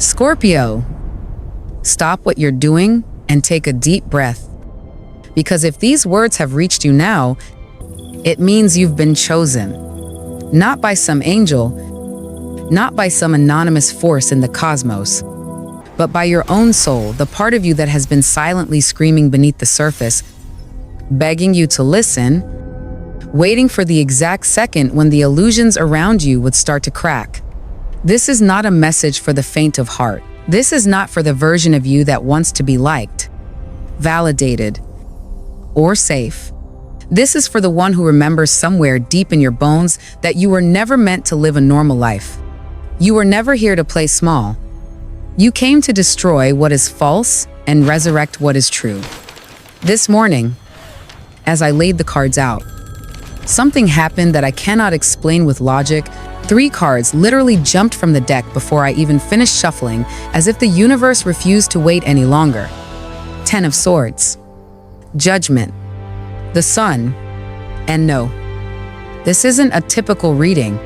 Scorpio, stop what you're doing and take a deep breath. Because if these words have reached you now, it means you've been chosen. Not by some angel, not by some anonymous force in the cosmos, but by your own soul, the part of you that has been silently screaming beneath the surface, begging you to listen, waiting for the exact second when the illusions around you would start to crack. This is not a message for the faint of heart. This is not for the version of you that wants to be liked, validated, or safe. This is for the one who remembers somewhere deep in your bones that you were never meant to live a normal life. You were never here to play small. You came to destroy what is false and resurrect what is true. This morning, as I laid the cards out, something happened that I cannot explain with logic. 3 cards literally jumped from the deck before I even finished shuffling, as if the universe refused to wait any longer. 10 of Swords, Judgment, the Sun, and no, this isn't a typical reading.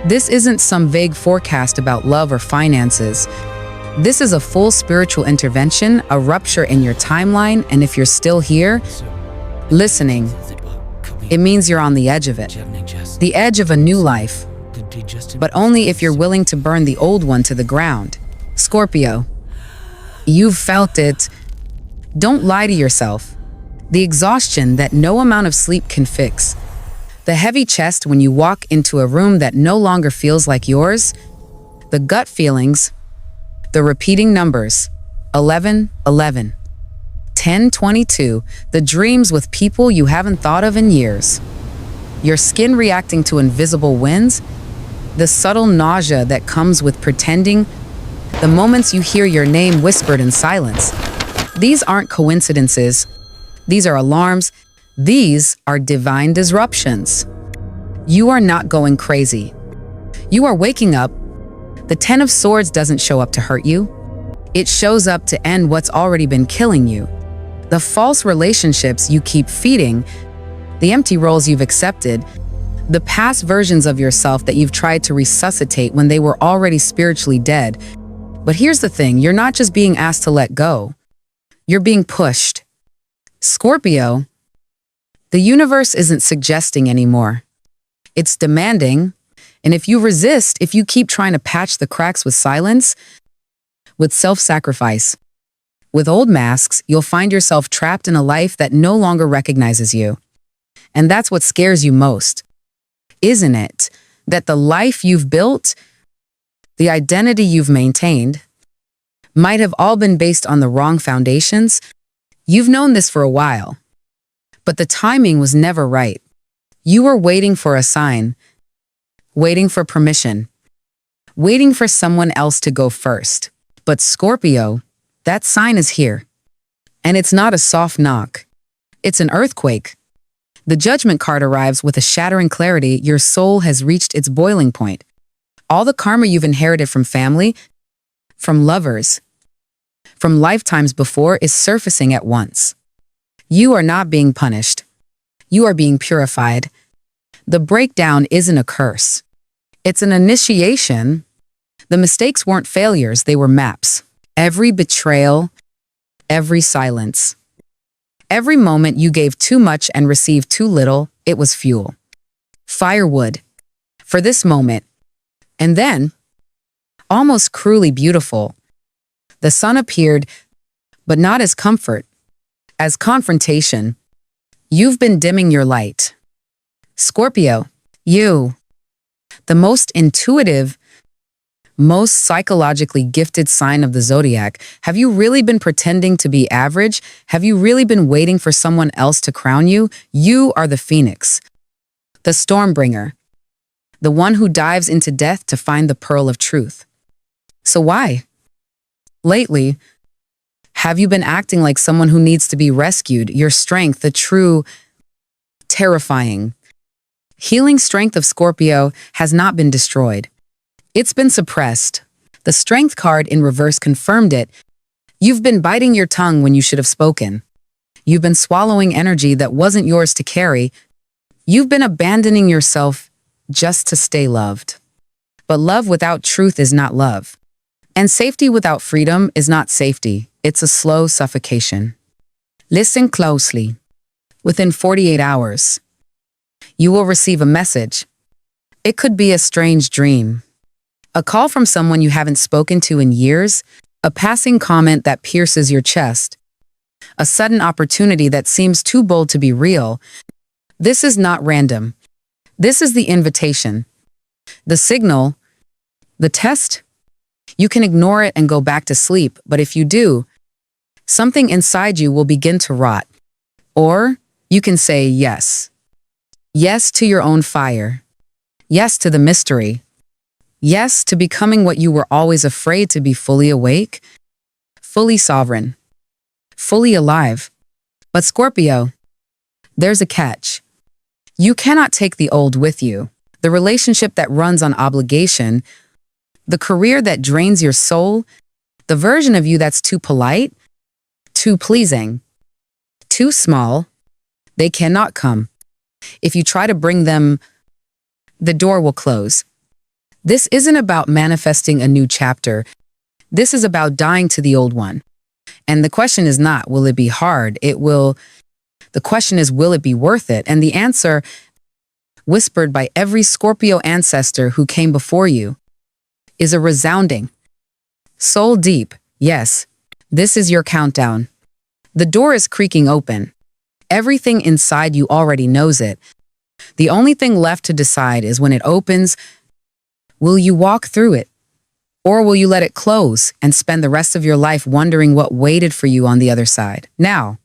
This isn't some vague forecast about love or finances. This is a full spiritual intervention, a rupture in your timeline, and if you're still here, listening, it means you're on the edge of it. The edge of a new life. But only if you're willing to burn the old one to the ground. Scorpio, you've felt it. Don't lie to yourself. The exhaustion that no amount of sleep can fix. The heavy chest when you walk into a room that no longer feels like yours. The gut feelings. The repeating numbers. 11, 11. 1022, the dreams with people you haven't thought of in years. Your skin reacting to invisible winds, the subtle nausea that comes with pretending, the moments you hear your name whispered in silence. These aren't coincidences. These are alarms. These are divine disruptions. You are not going crazy. You are waking up. The 10 of Swords doesn't show up to hurt you. It shows up to end what's already been killing you. The false relationships you keep feeding, the empty roles you've accepted, the past versions of yourself that you've tried to resuscitate when they were already spiritually dead. But here's the thing, you're not just being asked to let go. You're being pushed. Scorpio, the universe isn't suggesting anymore. It's demanding. And if you resist, if you keep trying to patch the cracks with silence, with self-sacrifice, with old masks, you'll find yourself trapped in a life that no longer recognizes you. And that's what scares you most, isn't it? That the life you've built, the identity you've maintained, might have all been based on the wrong foundations. You've known this for a while, but the timing was never right. You were waiting for a sign, waiting for permission, waiting for someone else to go first. But Scorpio, that sign is here. And it's not a soft knock. It's an earthquake. The Judgment card arrives with a shattering clarity. Your soul has reached its boiling point. All the karma you've inherited from family, from lovers, from lifetimes before is surfacing at once. You are not being punished. You are being purified. The breakdown isn't a curse. It's an initiation. The mistakes weren't failures, they were maps. Every betrayal, every silence, every moment you gave too much and received too little, it was fuel. Firewood for this moment. And then, almost cruelly beautiful, the sun appeared, but not as comfort, as confrontation. You've been dimming your light. Scorpio, you, the most intuitive, most psychologically gifted sign of the zodiac, have you really been pretending to be average? Have you really been waiting for someone else to crown you? You are the phoenix, the stormbringer, the one who dives into death to find the pearl of truth. So why? Lately, have you been acting like someone who needs to be rescued? Your strength, the true, terrifying, healing strength of Scorpio has not been destroyed. It's been suppressed. The Strength card in reverse confirmed it. You've been biting your tongue when you should have spoken. You've been swallowing energy that wasn't yours to carry. You've been abandoning yourself just to stay loved. But love without truth is not love. And safety without freedom is not safety. It's a slow suffocation. Listen closely. Within 48 hours, you will receive a message. It could be a strange dream, a call from someone you haven't spoken to in years, a passing comment that pierces your chest, a sudden opportunity that seems too bold to be real. This is not random. This is the invitation, the signal, the test. You can ignore it and go back to sleep, but if you do, something inside you will begin to rot. Or you can say yes. Yes to your own fire. Yes to the mystery. Yes to becoming what you were always afraid to be: fully awake, fully sovereign, fully alive. But Scorpio, there's a catch. You cannot take the old with you. The relationship that runs on obligation, the career that drains your soul, the version of you that's too polite, too pleasing, too small. They cannot come. If you try to bring them, the door will close. This isn't about manifesting a new chapter. This is about dying to the old one. And the question is not, will it be hard? The question is, will it be worth it? And the answer, whispered by every Scorpio ancestor who came before you, is a resounding, soul deep, yes, this is your countdown. The door is creaking open. Everything inside you already knows it. The only thing left to decide is when it opens, will you walk through it? Or will you let it close and spend the rest of your life wondering what waited for you on the other side? Now,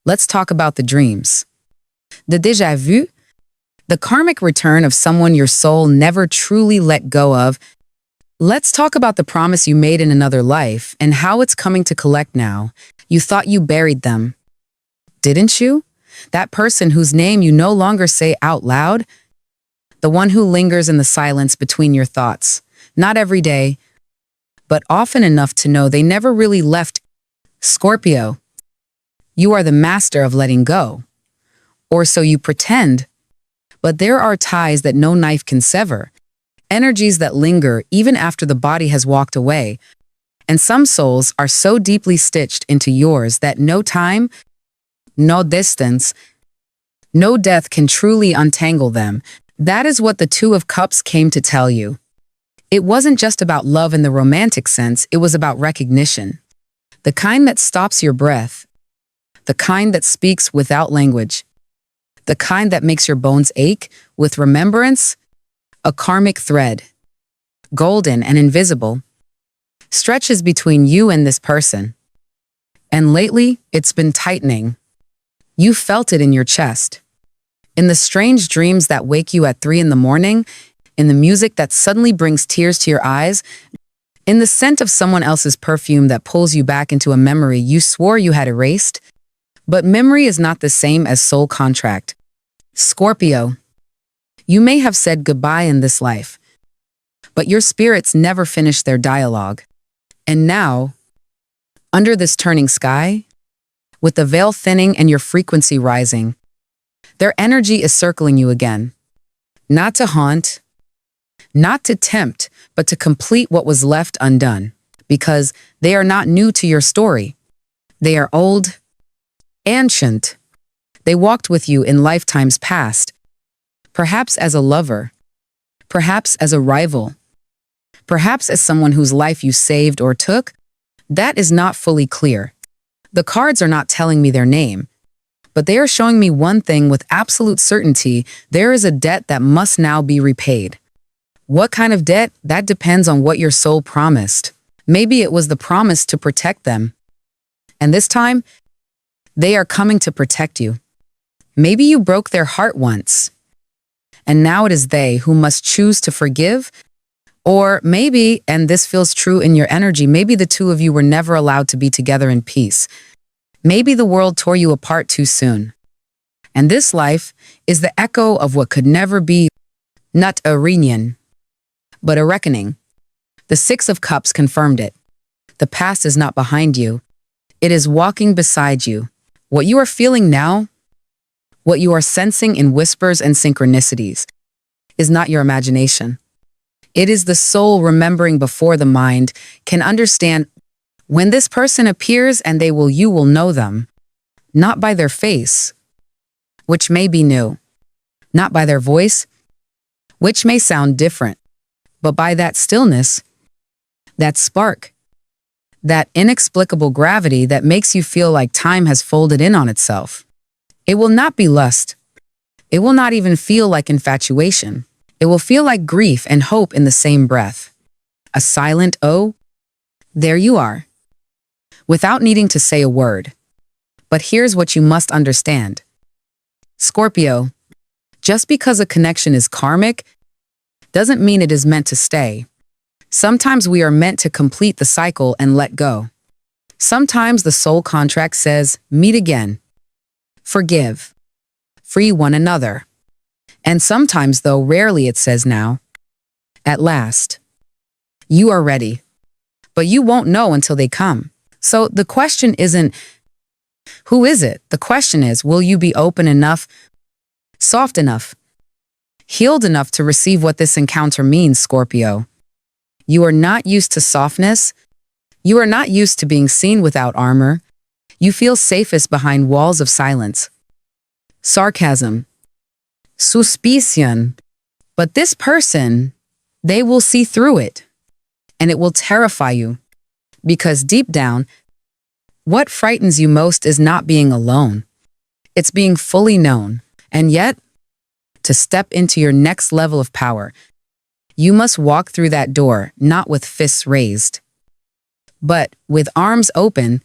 let's talk about the dreams. The déjà vu, the karmic return of someone your soul never truly let go of. Let's talk about the promise you made in another life and how it's coming to collect now. You thought you buried them, didn't you? That person whose name you no longer say out loud, the one who lingers in the silence between your thoughts, not every day, but often enough to know they never really left. Scorpio, you are the master of letting go. Or so you pretend. But there are ties that no knife can sever, energies that linger even after the body has walked away. And some souls are so deeply stitched into yours that no time, no distance, no death can truly untangle them. That is what the Two of Cups came to tell you. It wasn't just about love in the romantic sense, it was about recognition. The kind that stops your breath. The kind that speaks without language. The kind that makes your bones ache with remembrance. A karmic thread, golden and invisible, stretches between you and this person. And lately, it's been tightening. You felt it in your chest. In the strange dreams that wake you at 3 a.m, in the music that suddenly brings tears to your eyes, in the scent of someone else's perfume that pulls you back into a memory you swore you had erased. But memory is not the same as soul contract. Scorpio, you may have said goodbye in this life, but your spirits never finished their dialogue. And now, under this turning sky, with the veil thinning and your frequency rising, their energy is circling you again. Not to haunt, not to tempt, but to complete what was left undone. Because they are not new to your story. They are old, ancient. They walked with you in lifetimes past. Perhaps as a lover, perhaps as a rival, perhaps as someone whose life you saved or took. That is not fully clear. The cards are not telling me their name, but they are showing me one thing with absolute certainty: there is a debt that must now be repaid. What kind of debt? That depends on what your soul promised. Maybe it was the promise to protect them. And this time, they are coming to protect you. Maybe you broke their heart once, and now it is they who must choose to forgive. Or maybe, and this feels true in your energy, maybe the two of you were never allowed to be together in peace. Maybe the world tore you apart too soon. And this life is the echo of what could never be, not a reunion, but a reckoning. The Six of Cups confirmed it. The past is not behind you. It is walking beside you. What you are feeling now, what you are sensing in whispers and synchronicities, is not your imagination. It is the soul remembering before the mind can understand. When this person appears and you will know them, not by their face, which may be new, not by their voice, which may sound different, but by that stillness, that spark, that inexplicable gravity that makes you feel like time has folded in on itself. It will not be lust. It will not even feel like infatuation. It will feel like grief and hope in the same breath. A silent "oh, there you are," without needing to say a word. But here's what you must understand. Scorpio, just because a connection is karmic doesn't mean it is meant to stay. Sometimes we are meant to complete the cycle and let go. Sometimes the soul contract says, meet again, forgive, free one another. And sometimes, though rarely, it says now, at last, you are ready. But you won't know until they come. So the question isn't, who is it? The question is, will you be open enough, soft enough, healed enough to receive what this encounter means, Scorpio? You are not used to softness. You are not used to being seen without armor. You feel safest behind walls of silence, sarcasm, suspicion. But this person, they will see through it, and it will terrify you. Because deep down, what frightens you most is not being alone. It's being fully known. And yet, to step into your next level of power, you must walk through that door not with fists raised, but with arms open,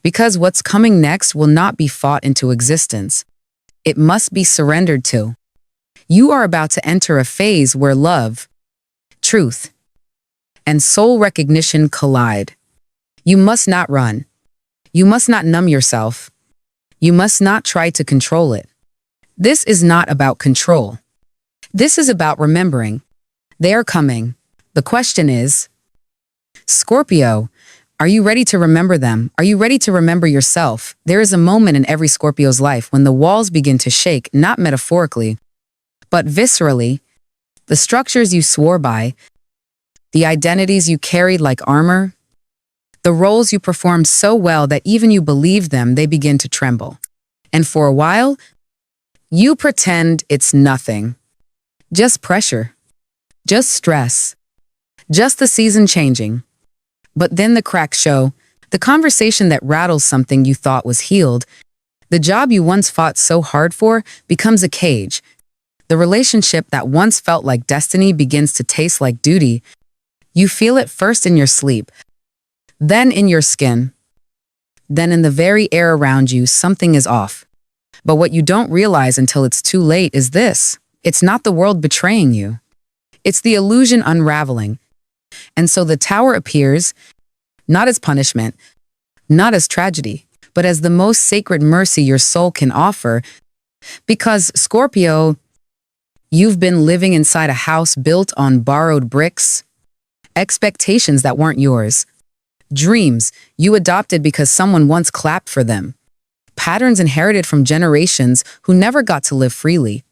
because what's coming next will not be fought into existence. It must be surrendered to. You are about to enter a phase where love, truth, and soul recognition collide. You must not run. You must not numb yourself. You must not try to control it. This is not about control. This is about remembering. They are coming. The question is, Scorpio, are you ready to remember them? Are you ready to remember yourself? There is a moment in every Scorpio's life when the walls begin to shake, not metaphorically, but viscerally. The structures you swore by, the identities you carried like armor, the roles you performed so well that even you believed them, they begin to tremble. And for a while, you pretend it's nothing. Just pressure. Just stress. Just the season changing. But then the cracks show. The conversation that rattles something you thought was healed. The job you once fought so hard for becomes a cage. The relationship that once felt like destiny begins to taste like duty. You feel it first in your sleep, then in your skin, then in the very air around you. Something is off. But what you don't realize until it's too late is this. It's not the world betraying you. It's the illusion unraveling. And so the tower appears, not as punishment, not as tragedy, but as the most sacred mercy your soul can offer. Because, Scorpio, you've been living inside a house built on borrowed bricks, expectations that weren't yours, dreams you adopted because someone once clapped for them, patterns inherited from generations who never got to live freely.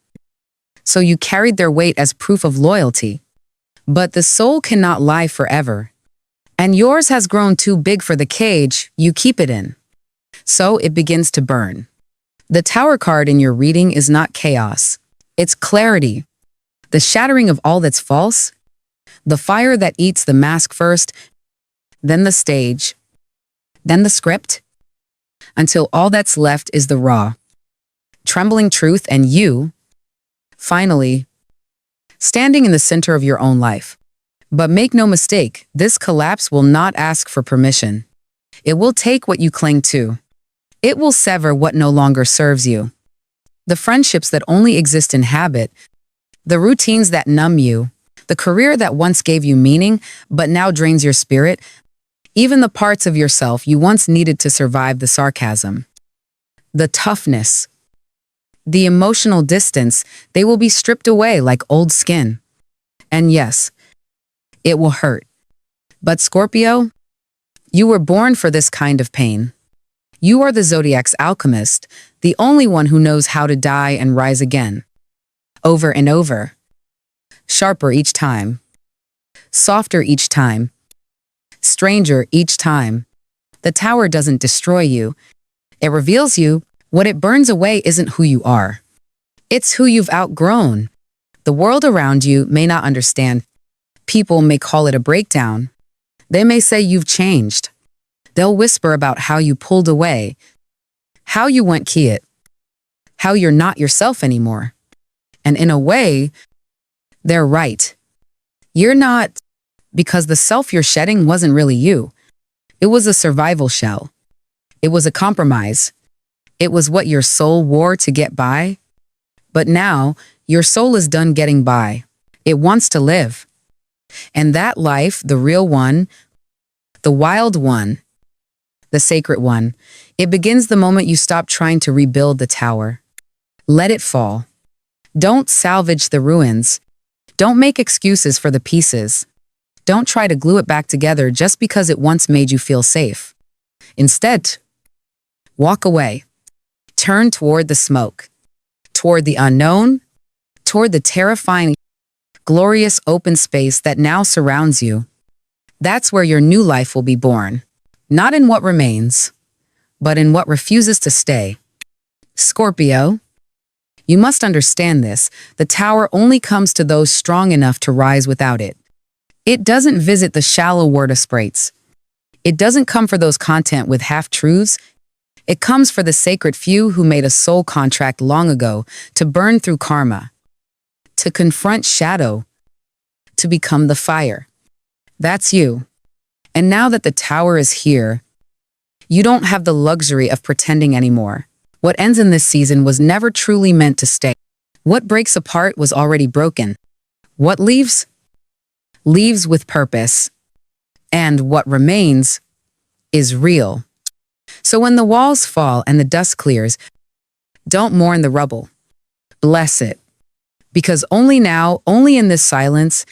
So you carried their weight as proof of loyalty. But the soul cannot lie forever. And yours has grown too big for the cage you keep it in. So it begins to burn. The tower card in your reading is not chaos. It's clarity. The shattering of all that's false. The fire that eats the mask first, then the stage, then the script, until all that's left is the raw, trembling truth and you, finally, standing in the center of your own life. But make no mistake, this collapse will not ask for permission. It will take what you cling to. It will sever what no longer serves you. The friendships that only exist in habit, the routines that numb you, the career that once gave you meaning but now drains your spirit, even the parts of yourself you once needed to survive the sarcasm, the toughness, the emotional distance, they will be stripped away like old skin. And yes, it will hurt. But Scorpio, you were born for this kind of pain. You are the zodiac's alchemist, the only one who knows how to die and rise again. Over and over. Sharper each time. softer each time, stranger each time. The tower doesn't destroy you. It reveals you. What it burns away isn't who you are. It's who you've outgrown. The world around you may not understand. People may call it a breakdown. They may say you've changed. They'll whisper about how you pulled away, how you went quiet, how you're not yourself anymore. And in a way, they're right. You're not, because the self you're shedding wasn't really you. It was a survival shell. It was a compromise. It was what your soul wore to get by. But now, your soul is done getting by. It wants to live. And that life, the real one, the wild one, the sacred one, it begins the moment you stop trying to rebuild the tower. Let it fall. Don't salvage the ruins. Don't make excuses for the pieces. Don't try to glue it back together just because it once made you feel safe. Instead, walk away. Turn toward the smoke, toward the unknown, toward the terrifying, glorious open space that now surrounds you. That's where your new life will be born. Not in what remains, but in what refuses to stay. Scorpio, you must understand this. The tower only comes to those strong enough to rise without it. It doesn't visit the shallow word-of-spraits. It doesn't come for those content with half-truths. It comes for the sacred few who made a soul contract long ago to burn through karma, to confront shadow, to become the fire. That's you. And now that the tower is here, you don't have the luxury of pretending anymore. What ends in this season was never truly meant to stay. What breaks apart was already broken. What leaves? Leaves with purpose. And what remains is real. So when the walls fall and the dust clears, don't mourn the rubble. Bless it. Because only now, only in this silence,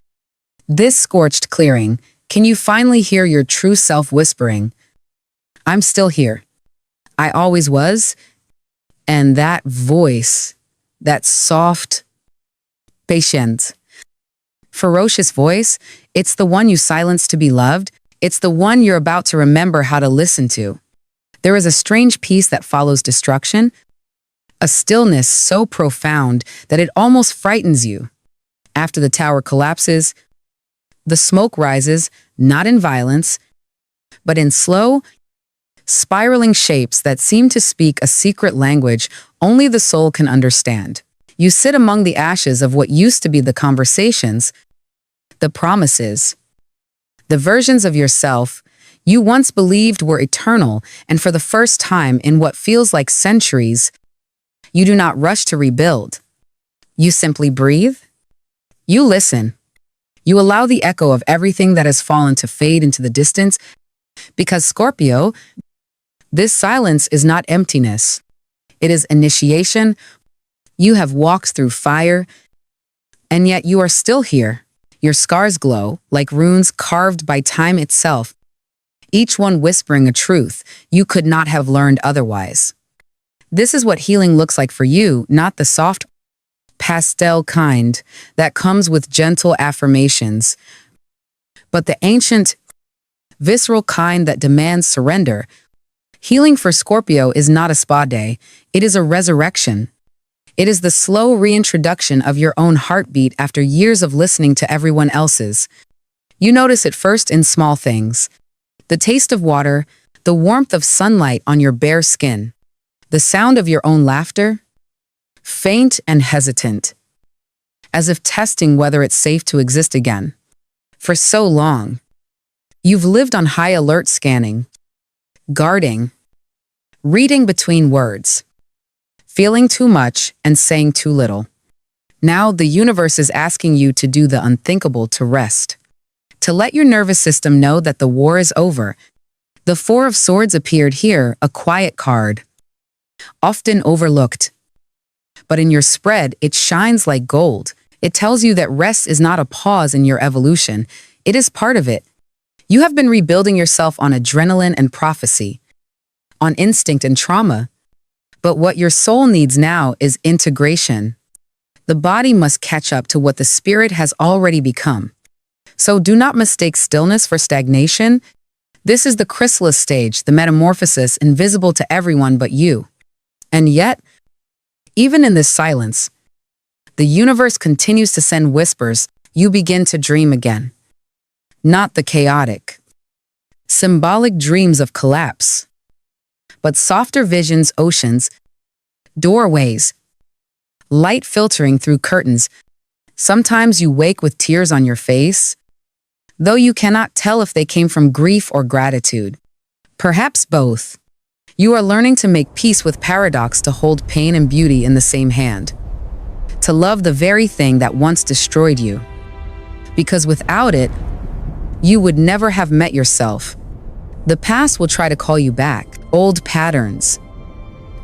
this scorched clearing, can you finally hear your true self whispering, I'm still here. I always was. And that voice, that soft, patient, ferocious voice, it's the one you silenced to be loved. It's the one you're about to remember how to listen to. There is a strange peace that follows destruction, a stillness so profound that it almost frightens you. After the tower collapses, the smoke rises, not in violence, but in slow, spiraling shapes that seem to speak a secret language only the soul can understand. You sit among the ashes of what used to be the conversations, the promises, the versions of yourself you once believed were eternal, and for the first time in what feels like centuries, you do not rush to rebuild. You simply breathe. You listen. You allow the echo of everything that has fallen to fade into the distance, because Scorpio, this silence is not emptiness. It is initiation. You have walked through fire, and yet you are still here. Your scars glow like runes carved by time itself, each one whispering a truth you could not have learned otherwise. This is what healing looks like for you, not the soft, pastel kind that comes with gentle affirmations, but the ancient, visceral kind that demands surrender. Healing for Scorpio is not a spa day. It is a resurrection. It is the slow reintroduction of your own heartbeat after years of listening to everyone else's. You notice it first in small things. The taste of water, the warmth of sunlight on your bare skin, the sound of your own laughter, faint and hesitant, as if testing whether it's safe to exist again. For so long, you've lived on high alert scanning, guarding, reading between words, feeling too much and saying too little. Now the universe is asking you to do the unthinkable, to rest, to let your nervous system know that the war is over. The Four of Swords appeared here, a quiet card, often overlooked. But in your spread, it shines like gold. It tells you that rest is not a pause in your evolution. It is part of it. You have been rebuilding yourself on adrenaline and prophecy, on instinct and trauma. But what your soul needs now is integration. The body must catch up to what the spirit has already become. So do not mistake stillness for stagnation. This is the chrysalis stage, the metamorphosis invisible to everyone but you. And yet, even in this silence, the universe continues to send whispers. You begin to dream again. Not the chaotic, symbolic dreams of collapse, but softer visions, oceans, doorways, light filtering through curtains. Sometimes you wake with tears on your face, though you cannot tell if they came from grief or gratitude. Perhaps both. You are learning to make peace with paradox, to hold pain and beauty in the same hand, to love the very thing that once destroyed you. Because without it, you would never have met yourself. The past will try to call you back. Old patterns,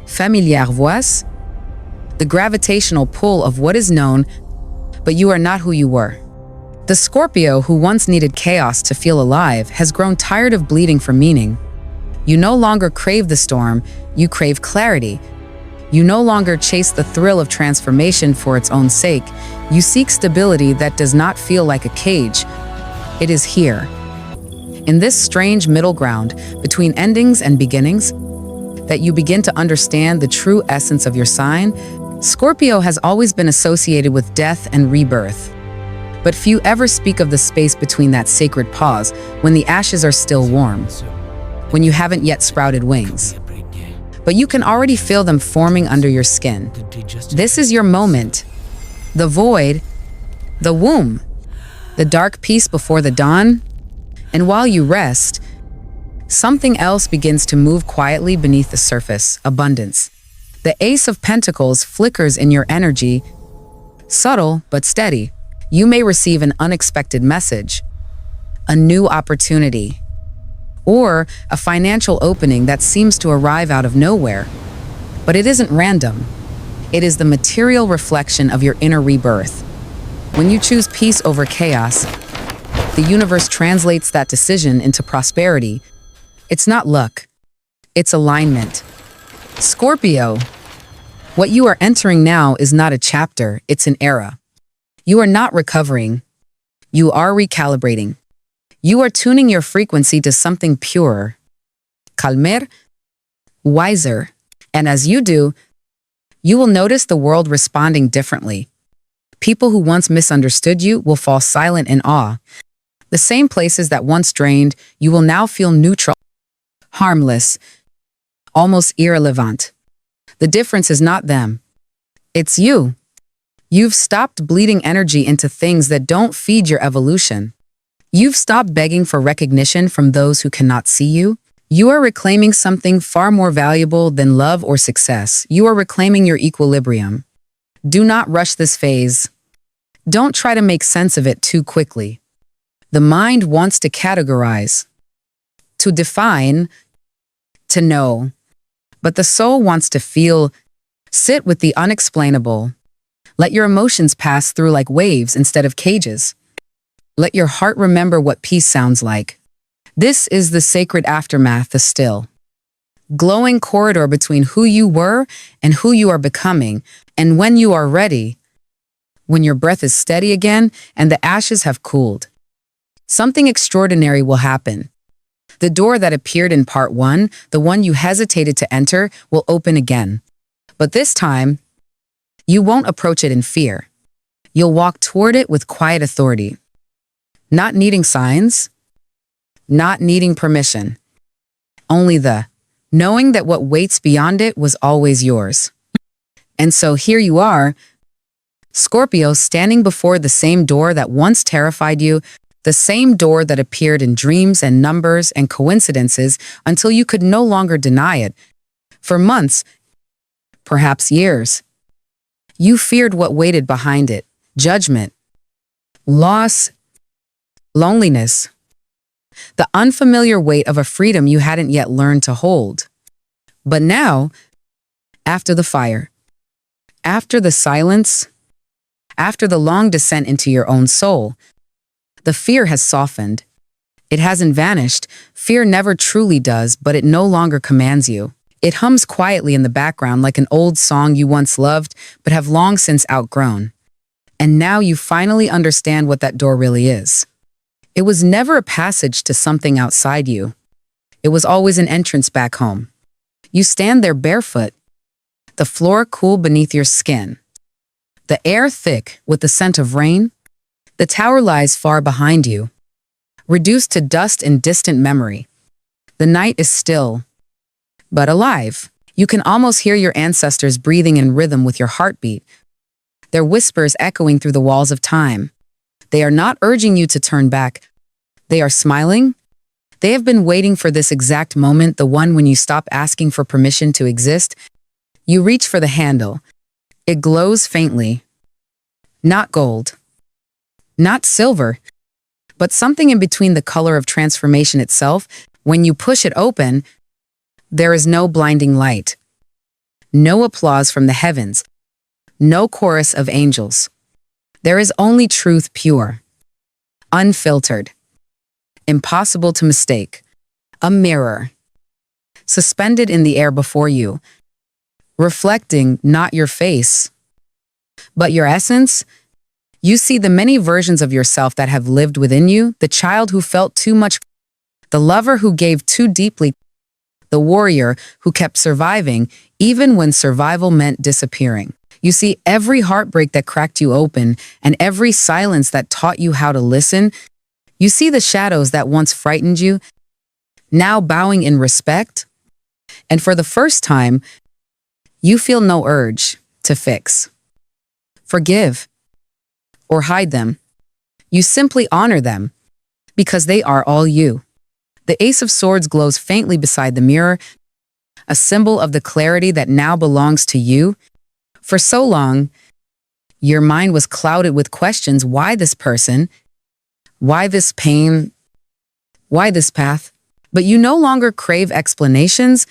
familiar voix, the gravitational pull of what is known, but you are not who you were. The Scorpio who once needed chaos to feel alive has grown tired of bleeding for meaning. You no longer crave the storm, you crave clarity. You no longer chase the thrill of transformation for its own sake. You seek stability that does not feel like a cage. It is here, in this strange middle ground between endings and beginnings, that you begin to understand the true essence of your sign. Scorpio has always been associated with death and rebirth, but few ever speak of the space between that sacred pause, when the ashes are still warm, when you haven't yet sprouted wings, but you can already feel them forming under your skin. This is your moment, the void, the womb, the dark peace before the dawn. And while you rest, something else begins to move quietly beneath the surface: abundance. The Ace of Pentacles flickers in your energy, subtle but steady. You may receive an unexpected message, a new opportunity, or a financial opening that seems to arrive out of nowhere. But it isn't random. It is the material reflection of your inner rebirth. When you choose peace over chaos, the universe translates that decision into prosperity. It's not luck, it's alignment. Scorpio, what you are entering now is not a chapter, it's an era. You are not recovering, you are recalibrating. You are tuning your frequency to something purer, calmer, wiser. And as you do, you will notice the world responding differently. People who once misunderstood you will fall silent in awe. The same places that once drained, you will now feel neutral, harmless, almost irrelevant. The difference is not them. It's you. You've stopped bleeding energy into things that don't feed your evolution. You've stopped begging for recognition from those who cannot see you. You are reclaiming something far more valuable than love or success. You are reclaiming your equilibrium. Do not rush this phase. Don't try to make sense of it too quickly. The mind wants to categorize, to define, to know. But the soul wants to feel. Sit with the unexplainable. Let your emotions pass through like waves instead of cages. Let your heart remember what peace sounds like. This is the sacred aftermath, the still, glowing corridor between who you were and who you are becoming. And when you are ready, when your breath is steady again and the ashes have cooled, something extraordinary will happen. The door that appeared in part 1, the one you hesitated to enter, will open again. But this time, you won't approach it in fear. You'll walk toward it with quiet authority. Not needing signs, not needing permission. Only the knowing that what waits beyond it was always yours. And so here you are, Scorpio, standing before the same door that once terrified you, the same door that appeared in dreams and numbers and coincidences until you could no longer deny it. For months, perhaps years, you feared what waited behind it: judgment, loss, loneliness, the unfamiliar weight of a freedom you hadn't yet learned to hold. But now, after the fire, after the silence, after the long descent into your own soul, the fear has softened. It hasn't vanished. Fear never truly does, but it no longer commands you. It hums quietly in the background like an old song you once loved, but have long since outgrown. And now you finally understand what that door really is. It was never a passage to something outside you. It was always an entrance back home. You stand there barefoot, the floor cool beneath your skin, the air thick with the scent of rain. The tower lies far behind you, reduced to dust in distant memory. The night is still, but alive. You can almost hear your ancestors breathing in rhythm with your heartbeat, their whispers echoing through the walls of time. They are not urging you to turn back. They are smiling. They have been waiting for this exact moment, the one when you stop asking for permission to exist. You reach for the handle. It glows faintly. Not gold. Not silver. But something in between the color of transformation itself. When you push it open, there is no blinding light. No applause from the heavens. No chorus of angels. There is only truth pure. Unfiltered. Impossible to mistake. A mirror. Suspended in the air before you. Reflecting not your face, but your essence. You see the many versions of yourself that have lived within you, the child who felt too much, the lover who gave too deeply, the warrior who kept surviving even when survival meant disappearing. You see every heartbreak that cracked you open and every silence that taught you how to listen. You see the shadows that once frightened you, now bowing in respect. And for the first time, you feel no urge to fix, forgive, or hide them. You simply honor them because they are all you. The Ace of Swords glows faintly beside the mirror, a symbol of the clarity that now belongs to you. For so long, your mind was clouded with questions. Why this person? Why this pain? Why this path? But you no longer crave explanations.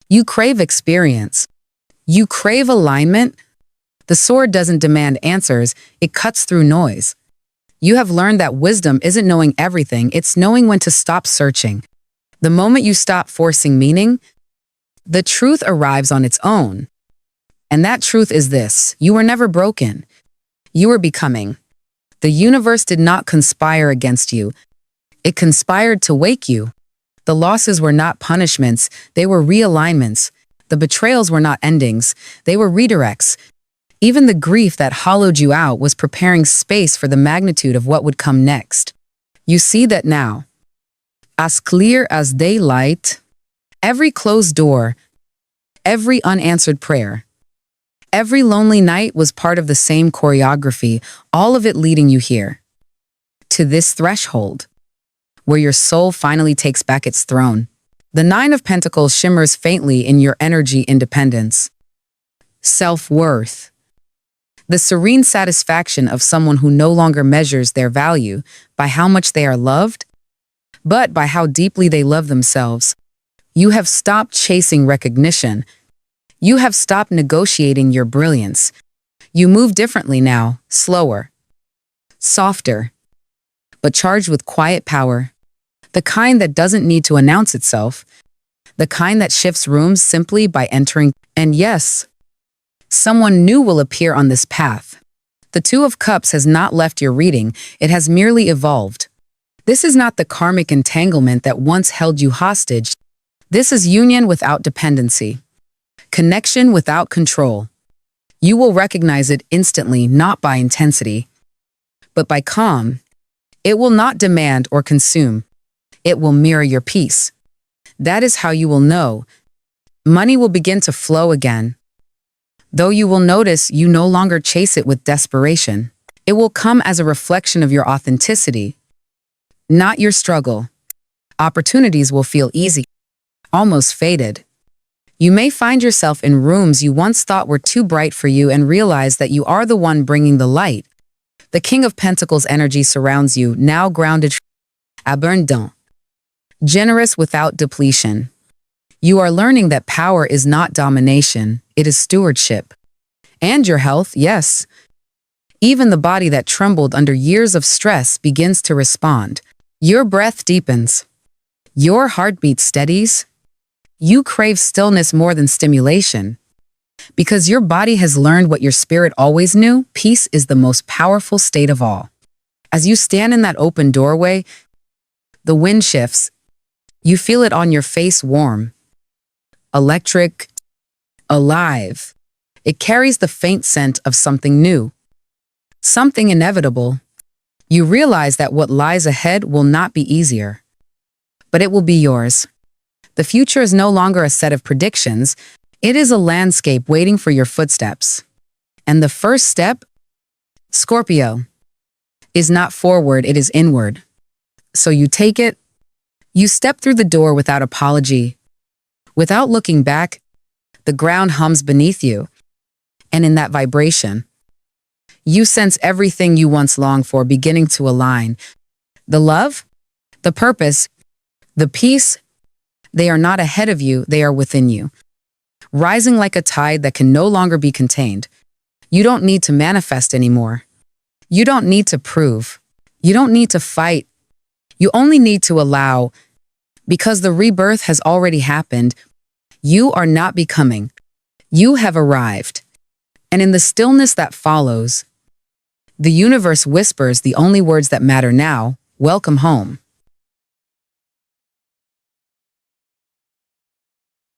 You crave experience. You crave alignment. The sword doesn't demand answers, it cuts through noise. You have learned that wisdom isn't knowing everything, it's knowing when to stop searching. The moment you stop forcing meaning, the truth arrives on its own. And that truth is this: you were never broken. You were becoming. The universe did not conspire against you. It conspired to wake you. The losses were not punishments, they were realignments. The betrayals were not endings, they were redirects. Even the grief that hollowed you out was preparing space for the magnitude of what would come next. You see that now. As clear as daylight, every closed door, every unanswered prayer, every lonely night was part of the same choreography, all of it leading you here. To this threshold, where your soul finally takes back its throne. The Nine of Pentacles shimmers faintly in your energy independence. Self-worth. The serene satisfaction of someone who no longer measures their value by how much they are loved, but by how deeply they love themselves. You have stopped chasing recognition. You have stopped negotiating your brilliance. You move differently now, slower, softer, but charged with quiet power. The kind that doesn't need to announce itself. The kind that shifts rooms simply by entering. And yes, someone new will appear on this path. The Two of Cups has not left your reading, it has merely evolved. This is not the karmic entanglement that once held you hostage. This is union without dependency. Connection without control. You will recognize it instantly, not by intensity, but by calm. It will not demand or consume. It will mirror your peace. That is how you will know. Money will begin to flow again. Though you will notice you no longer chase it with desperation. It will come as a reflection of your authenticity, not your struggle. Opportunities will feel easy, almost faded. You may find yourself in rooms you once thought were too bright for you and realize that you are the one bringing the light. The King of Pentacles energy surrounds you, now grounded, abundant, generous without depletion. You are learning that power is not domination, it is stewardship. And your health, yes. Even the body that trembled under years of stress begins to respond. Your breath deepens. Your heartbeat steadies. You crave stillness more than stimulation. Because your body has learned what your spirit always knew, peace is the most powerful state of all. As you stand in that open doorway, the wind shifts. You feel it on your face, warm, electric, alive. It carries the faint scent of something new, something inevitable. You realize that what lies ahead will not be easier, but it will be yours. The future is no longer a set of predictions. It is a landscape waiting for your footsteps. And the first step, Scorpio, is not forward, it is inward. So you take it, you step through the door without apology. Without looking back, the ground hums beneath you. And in that vibration, you sense everything you once longed for beginning to align. The love, the purpose, the peace, they are not ahead of you, they are within you. Rising like a tide that can no longer be contained. You don't need to manifest anymore. You don't need to prove. You don't need to fight. You only need to allow, because the rebirth has already happened. You are not becoming. You have arrived. And in the stillness that follows, the universe whispers the only words that matter now: welcome home.